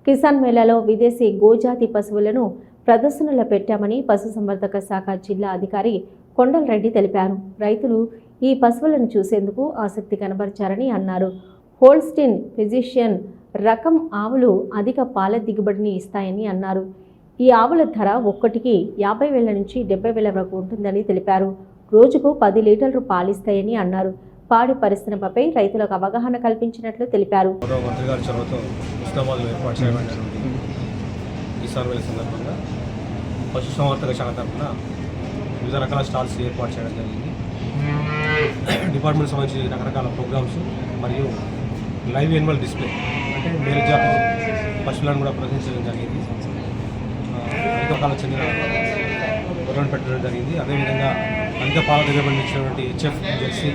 కిసాన్ మేళాలో విదేశీ గోజాతి పశువులను ప్రదర్శనలో పెట్టామని పశుసంవర్ధక శాఖ జిల్లా అధికారి కొండలరెడ్డి తెలిపారు. రైతులు ఈ పశువులను చూసేందుకు ఆసక్తి కనబరిచారని అన్నారు. హోల్స్టీన్ ఫిజిషియన్ రకం ఆవులు అధిక పాల దిగుబడిని ఇస్తాయని అన్నారు. ఈ ఆవుల ధర ఒక్కటికి 50,000 నుంచి 70,000 వరకు ఉంటుందని తెలిపారు. రోజుకు 10 లీటర్లు పాలిస్తాయని అన్నారు. పాడి పరిశ్రమపై రైతులకు అవగాహన కల్పించినట్లు తెలిపారు. పశుసంవర్ధక శాఖ తరఫున వివిధ రకాల స్టాల్స్ ఏర్పాటు చేయడం జరిగింది. డిపార్ట్మెంట్ సంబంధించి రకరకాల ప్రోగ్రామ్స్ మరియు లైవ్ యానిమల్ డిస్ప్లే అంటే మేలుజాతి పశువులను కూడా ప్రదర్శించడం జరిగింది. అనేక రకాల చెందిన గొర్రెలను పెట్టడం జరిగింది. అదేవిధంగా అధిక పాల దిగుబడిని ఇచ్చినటువంటి హెచ్ఎఫ్ జెర్సీ,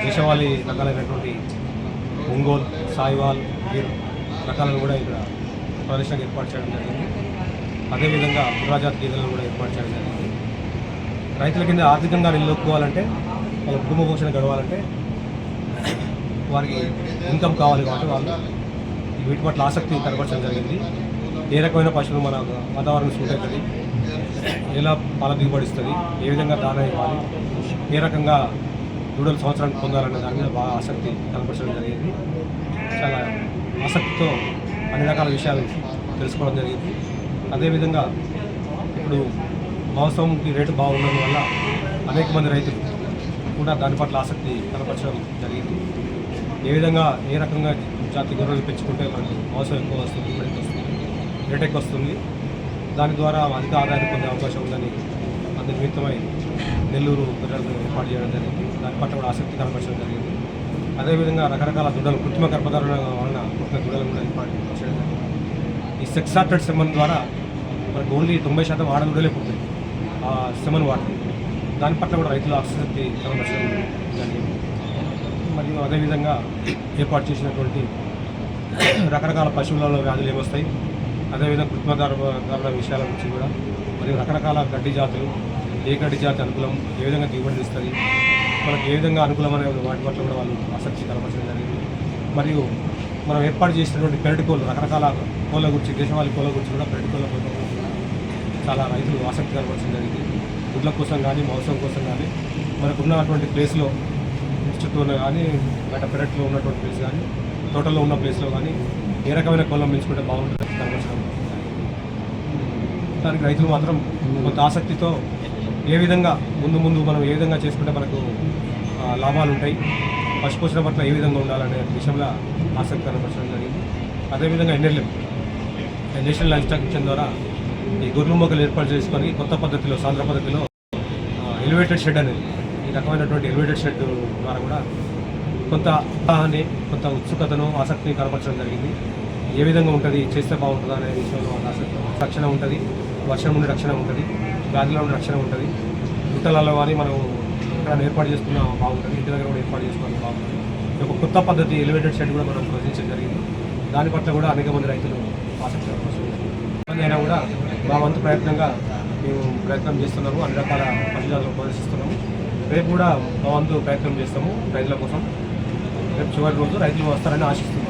దేశవాళీ రకాలైనటువంటి ఒంగోల్, సాయివాల్, గిర్ రకాలను కూడా ఇక్కడ ప్రదర్శనకు ఏర్పాటు చేయడం జరిగింది. అదేవిధంగా పురాజాతి గీతలను కూడా ఏర్పాటు చేయడం జరిగింది. రైతుల కింద ఆర్థికంగా నిలదొక్కుకోవాలంటే, వాళ్ళ కుటుంబ పోషణ గడవాలంటే వారికి ఇన్కమ్ కావాలి కాబట్టి వాళ్ళు వీటి పట్ల ఆసక్తి కనబరచడం జరిగింది. ఏ రకమైన పశువులు మన వాతావరణం సూట్ అవుతుంది, ఎలా పాల దిగుబడిస్తుంది, ఏ విధంగా దానా ఇవ్వాలి, ఏ రకంగా దూడలు సంవత్సరానికి పొందాలనే దాని మీద బాగా ఆసక్తి కనబరచడం జరిగింది. చాలా ఆసక్తితో అన్ని రకాల విషయాలు తెలుసుకోవడం జరిగింది. అదేవిధంగా ఇప్పుడు మాంసంకి రేటు బాగుండడం వల్ల అనేక మంది రైతులు కూడా దాని పట్ల ఆసక్తి కనపరచడం జరిగింది. ఏ విధంగా ఏ రకంగా జాతి గొర్రెలు పెంచుకుంటే మనకి మాంసం ఎక్కువ వస్తుంది, రేట్ ఎక్కువ వస్తుంది, దాని ద్వారా అధిక ఆదాయాన్ని పొందే అవకాశం ఉందని అందు నిమిత్తమై నెల్లూరు గొర్రెలను ఏర్పాటు చేయడం జరిగింది. దాని పట్ల కూడా ఆసక్తి కనపరచడం జరిగింది. అదేవిధంగా రకరకాల దుడ్డలు కృత్రిమ గర్భధారణ వలన పుట్టిన దుడ్డలను కూడా ఏర్పాటు చేయడం జరిగింది. ఈ సెక్స్ సార్టెడ్ సెమన్ ద్వారా మనకు ఓన్లీ 90% ఆడదుడలే పుట్టాయి ఆ సెమన్ వాటి. దాని పట్ల కూడా రైతుల ఆసక్తి కనబరచడం జరిగింది. మరియు అదేవిధంగా ఏర్పాటు చేసినటువంటి రకరకాల పశువులలో వ్యాధులు ఏమొస్తాయి, అదేవిధంగా కృత్రిమ గర్భధారణ విషయాల గురించి కూడా, మరియు రకరకాల గడ్డి జాతులు, ఏ గడ్డి జాతి అనుకూలం, ఏ విధంగా దిగుబడి ఇస్తుంది, మనకు ఏ విధంగా అనుకూలం అనే వాటి పట్ల కూడా వాళ్ళు ఆసక్తి కనబరచడం జరిగింది. మరియు మనం ఏర్పాటు చేసినటువంటి పెరటి కోళ్ళు, రకరకాల కోళ్ళ గురించి, దేశవాళీ కోళ్ళ గురించి కూడా పెరటి కోళ్ళ చాలా రైతులు ఆసక్తి కనబరచడం జరిగింది. గుడ్ల కోసం కానీ మాంసం కోసం కానీ మనకు ఉన్నటువంటి ప్లేస్లో చుట్టూ కానీ బయట పెరట్లో ఉన్నటువంటి ప్లేస్ కానీ తోటలో ఉన్న ప్లేస్లో కానీ ఏ రకమైన కోళ్ళం పెంచుకుంటే బాగుంటుంది కనబరచడం. దానికి రైతులు మాత్రం కొంత ఆసక్తితో ఏ విధంగా ముందు మనం ఏ విధంగా చేసుకుంటే మనకు లాభాలు ఉంటాయి, పశుపోషణ పట్ల ఏ విధంగా ఉండాలనే విషయంలో ఆసక్తి కనబరచడం జరిగింది. అదేవిధంగా NLM national livestock mission ద్వారా ఈ గొర్రెల మొక్కలు ఏర్పాటు చేసుకొని కొత్త పద్ధతిలో, సాంద్ర పద్ధతిలో ఎలివేటెడ్ షెడ్ అనేది, ఈ రకమైనటువంటి ఎలివేటెడ్ షెడ్ ద్వారా కూడా కొంత ఉత్సుకతను, ఆసక్తిని కనపరచడం జరిగింది. ఏ విధంగా ఉంటుంది, చేస్తే బాగుంటుందా అనే విషయంలో రక్షణ ఉంటుంది, వర్షం నుండి రక్షణ ఉంటుంది, వ్యాధుల నుండి రక్షణ ఉంటుంది. గుట్టలలో కానీ మనం ఇక్కడ ఏర్పాటు చేసుకున్న బాగుంటుంది, ఇంటి దగ్గర కూడా ఏర్పాటు చేసుకోవడం బాగుంటుంది. ఒక కొత్త పద్ధతి ఎలివేటెడ్ షెడ్ కూడా మనం ప్రదర్శించడం జరిగింది. దాని పట్ల కూడా అనేక మంది రైతులు ఆసక్తి కనపరుస్తున్నారు. అయినా కూడా మా వంతు ప్రయత్నంగా మేము ప్రయత్నం చేస్తున్నాము, అన్ని రకాల పశుజాతులు ప్రదర్శిస్తున్నాము. రేపు కూడా మా వంతు ప్రయత్నం చేస్తాము రైతుల కోసం. రేపు చివరి రోజు రైతులు వస్తారని ఆశిస్తున్నాము.